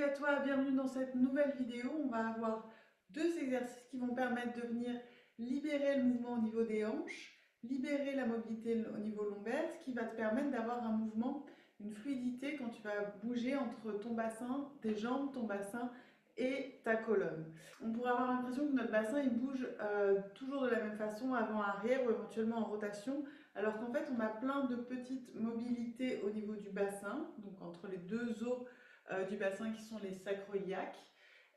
à toi, bienvenue dans cette nouvelle vidéo. On va avoir deux exercices qui vont permettre de venir libérer le mouvement au niveau des hanches, libérer la mobilité au niveau lombaire, ce qui va te permettre d'avoir un mouvement, une fluidité quand tu vas bouger entre ton bassin, tes jambes, ton bassin et ta colonne. On pourrait avoir l'impression que notre bassin il bouge toujours de la même façon, avant-arrière ou éventuellement en rotation, alors qu'en fait on a plein de petites mobilités au niveau du bassin, donc entre les deux os du bassin qui sont les sacroiliaques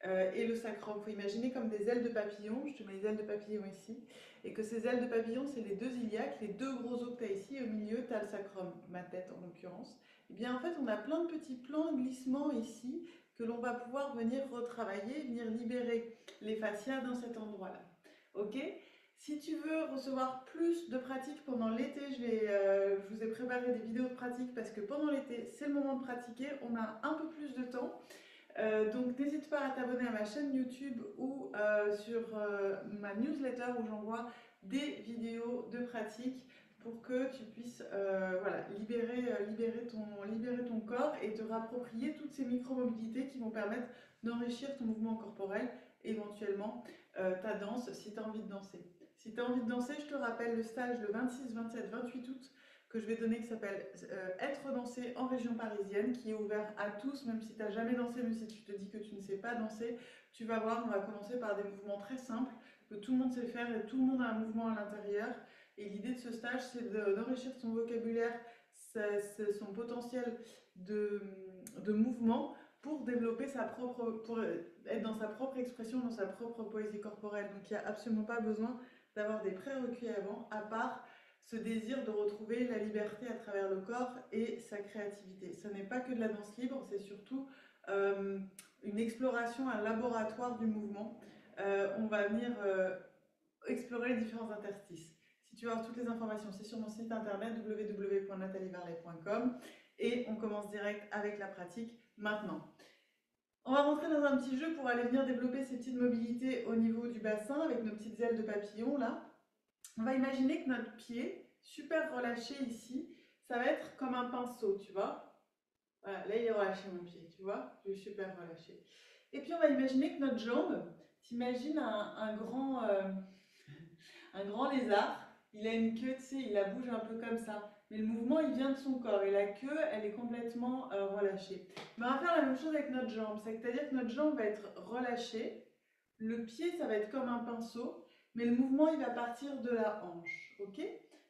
et le sacrum. Il faut imaginer comme des ailes de papillon, je te mets les ailes de papillon ici, et que ces ailes de papillon, c'est les deux iliaques, les deux gros os que tu as ici, et au milieu, tu as le sacrum, ma tête en l'occurrence. Et bien en fait, on a plein de petits plans glissements ici que l'on va pouvoir venir retravailler, venir libérer les fascias dans cet endroit-là. Ok? Si tu veux recevoir plus de pratique pendant l'été, je vous ai préparé des vidéos de pratique parce que pendant l'été, c'est le moment de pratiquer, on a un peu plus de temps. Donc n'hésite pas à t'abonner à ma chaîne YouTube ou sur ma newsletter où j'envoie des vidéos de pratique pour que tu puisses voilà, libérer ton corps et te rapproprier toutes ces micro-mobilités qui vont permettre d'enrichir ton mouvement corporel, éventuellement ta danse si tu as envie de danser. Si tu as envie de danser, je te rappelle le stage le 26, 27, 28 août que je vais donner qui s'appelle Être dansé en région parisienne, qui est ouvert à tous, même si tu n'as jamais dansé, même si tu te dis que tu ne sais pas danser. Tu vas voir, on va commencer par des mouvements très simples que tout le monde sait faire et tout le monde a un mouvement à l'intérieur. Et l'idée de ce stage, c'est d'enrichir son vocabulaire, son potentiel de mouvement pour développer pour être dans sa propre expression, dans sa propre poésie corporelle. Donc il n'y a absolument pas besoin d'avoir des prérequis avant, à part ce désir de retrouver la liberté à travers le corps et sa créativité. Ce n'est pas que de la danse libre, c'est surtout une exploration, un laboratoire du mouvement. On va venir explorer les différents interstices. Si tu veux avoir toutes les informations, c'est sur mon site internet www.natalievarlet.com et on commence direct avec la pratique maintenant. On va rentrer dans un petit jeu pour aller venir développer ces petites mobilités au niveau du bassin avec nos petites ailes de papillon là. On va imaginer que notre pied, super relâché ici, ça va être comme un pinceau, tu vois. Voilà, là il est relâché mon pied, tu vois, je suis super relâché. Et puis on va imaginer que notre jambe, t'imagines un grand lézard, il a une queue, tu sais, il la bouge un peu comme ça. Mais le mouvement, il vient de son corps et la queue, elle est complètement relâchée. Mais on va faire la même chose avec notre jambe, c'est-à-dire que notre jambe va être relâchée, le pied, ça va être comme un pinceau, mais le mouvement, il va partir de la hanche, ok?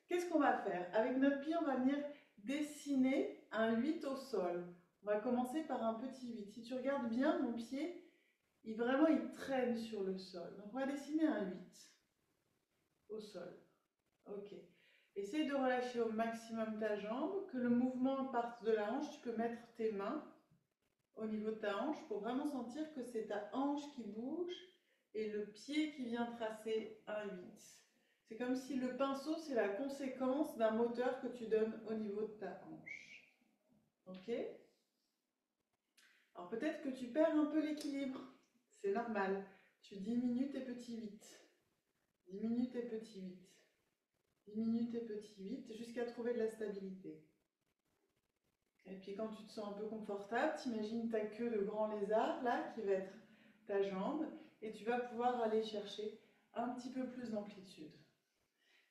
Qu'est-ce qu'on va faire? Avec notre pied, on va venir dessiner un 8 au sol. On va commencer par un petit 8. Si tu regardes bien, mon pied, vraiment, il traîne sur le sol. Donc, on va dessiner un 8 au sol. Ok. Essaye de relâcher au maximum ta jambe, que le mouvement parte de la hanche. Tu peux mettre tes mains au niveau de ta hanche pour vraiment sentir que c'est ta hanche qui bouge et le pied qui vient tracer un 8. C'est comme si le pinceau, c'est la conséquence d'un moteur que tu donnes au niveau de ta hanche. Ok? Alors peut-être que tu perds un peu l'équilibre. C'est normal. Tu diminues tes petits 8. Diminue tes petits 8. Diminue tes petits 8 jusqu'à trouver de la stabilité. Et puis quand tu te sens un peu confortable, t'imagines ta queue de grand lézard, là, qui va être ta jambe, et tu vas pouvoir aller chercher un petit peu plus d'amplitude.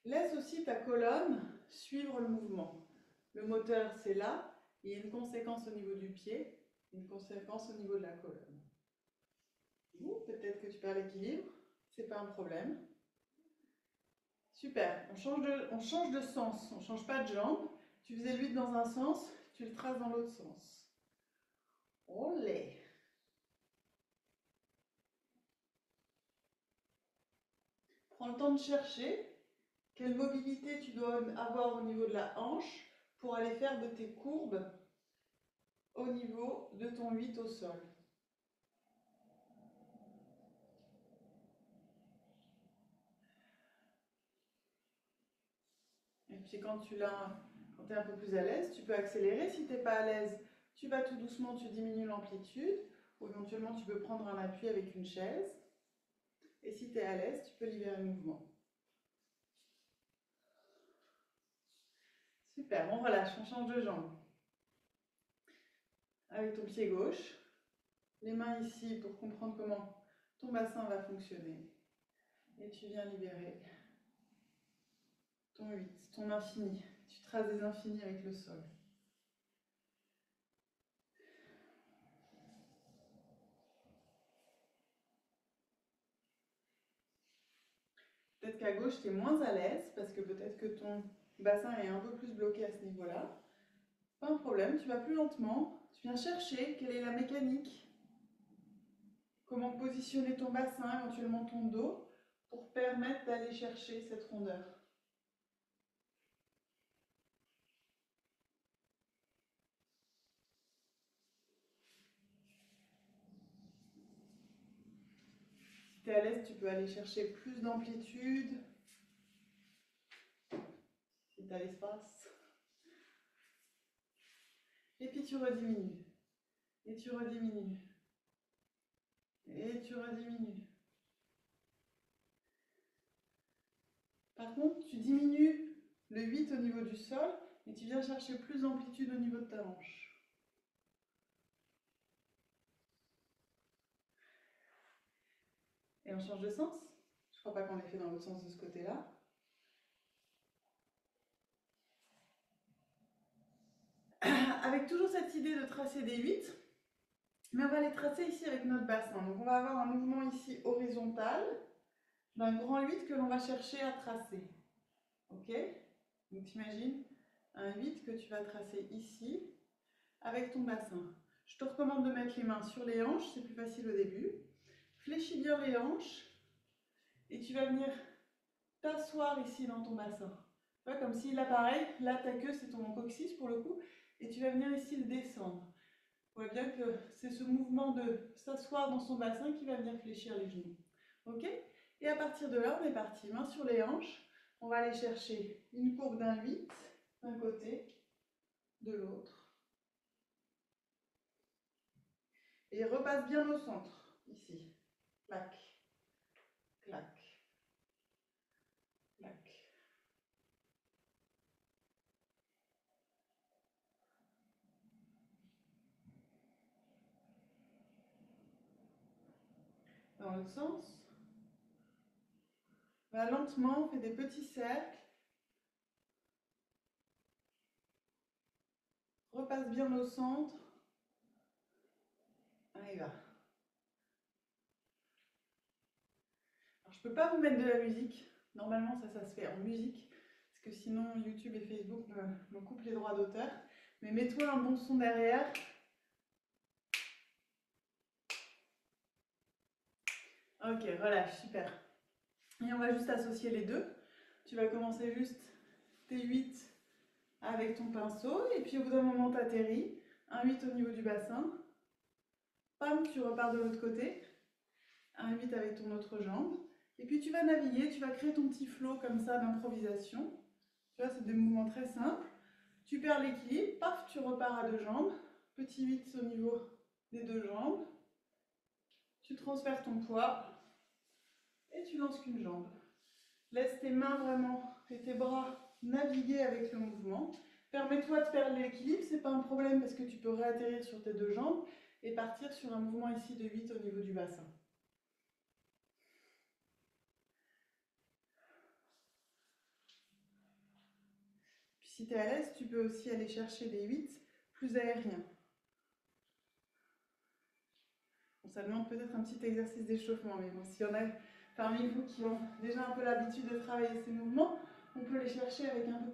Laisse aussi ta colonne suivre le mouvement. Le moteur, c'est là, il y a une conséquence au niveau du pied, une conséquence au niveau de la colonne. Ou peut-être que tu perds l'équilibre, c'est pas un problème. Super, on change de sens, on change pas de jambe. Tu faisais le 8 dans un sens, tu le traces dans l'autre sens. Olé! Prends le temps de chercher quelle mobilité tu dois avoir au niveau de la hanche pour aller faire de tes courbes au niveau de ton 8 au sol. Et puis quand tu es un peu plus à l'aise, tu peux accélérer. Si tu n'es pas à l'aise, tu vas tout doucement, tu diminues l'amplitude. Ou éventuellement, tu peux prendre un appui avec une chaise. Et si tu es à l'aise, tu peux libérer le mouvement. Super, on relâche, on change de jambe. Avec ton pied gauche, mains ici pour comprendre comment ton bassin va fonctionner. Et tu viens libérer ton 8, ton infini. Tu traces des infinis avec le sol. Peut-être qu'à gauche, tu es moins à l'aise parce que peut-être que ton bassin est un peu plus bloqué à ce niveau-là. Pas un problème, tu vas plus lentement. Tu viens chercher quelle est la mécanique. Comment positionner ton bassin, éventuellement ton dos, pour permettre d'aller chercher cette rondeur. Si tu es à l'aise, tu peux aller chercher plus d'amplitude. Si tu as l'espace. Et puis tu rediminues. Et tu rediminues. Et tu rediminues. Par contre, tu diminues le 8 au niveau du sol et tu viens chercher plus d'amplitude au niveau de ta hanche. Et on change de sens. Je ne crois pas qu'on l'ait fait dans l'autre sens de ce côté-là. Avec toujours cette idée de tracer des 8, mais on va les tracer ici avec notre bassin. Donc on va avoir un mouvement ici horizontal d'un grand 8 que l'on va chercher à tracer. Ok? Donc t'imagines un 8 que tu vas tracer ici avec ton bassin. Je te recommande de mettre les mains sur les hanches, c'est plus facile au début. Fléchis bien les hanches et tu vas venir t'asseoir ici dans ton bassin. Tu vois, comme si là pareil, là ta queue c'est ton coccyx pour le coup, et tu vas venir ici le descendre. On voit bien que c'est ce mouvement de s'asseoir dans son bassin qui va venir fléchir les genoux. Ok? Et à partir de là, on est parti. Main sur les hanches. On va aller chercher une courbe d'un 8 d'un côté, de l'autre. Et repasse bien au centre, ici. Clac, clac, clac. Dans l'autre sens. Va lentement, on fait des petits cercles. Repasse bien au centre. Allez, va. Alors, je ne peux pas vous mettre de la musique. Normalement, ça se fait en musique. Parce que sinon, YouTube et Facebook me coupent les droits d'auteur. Mais mets-toi un bon son derrière. Ok, relâche, super. Et on va juste associer les deux. Tu vas commencer juste tes 8 avec ton pinceau. Et puis au bout d'un moment, tu atterris. Un 8 au niveau du bassin. Pam, tu repars de l'autre côté. Un 8 avec ton autre jambe. Et puis tu vas naviguer, tu vas créer ton petit flow comme ça d'improvisation. Tu vois, c'est des mouvements très simples. Tu perds l'équilibre, paf, tu repars à deux jambes. Petit 8 au niveau des deux jambes. Tu transfères ton poids et tu lances qu'une jambe. Laisse tes mains vraiment et tes bras naviguer avec le mouvement. Permets-toi de perdre l'équilibre, c'est pas un problème parce que tu peux réatterrir sur tes deux jambes et partir sur un mouvement ici de 8 au niveau du bassin. Puis si tu es à l'aise, tu peux aussi aller chercher des 8 plus aériens. Bon, ça demande peut-être un petit exercice d'échauffement, mais bon, s'il y en a parmi vous qui ont déjà un peu l'habitude de travailler ces mouvements, on peut les chercher avec un peu plus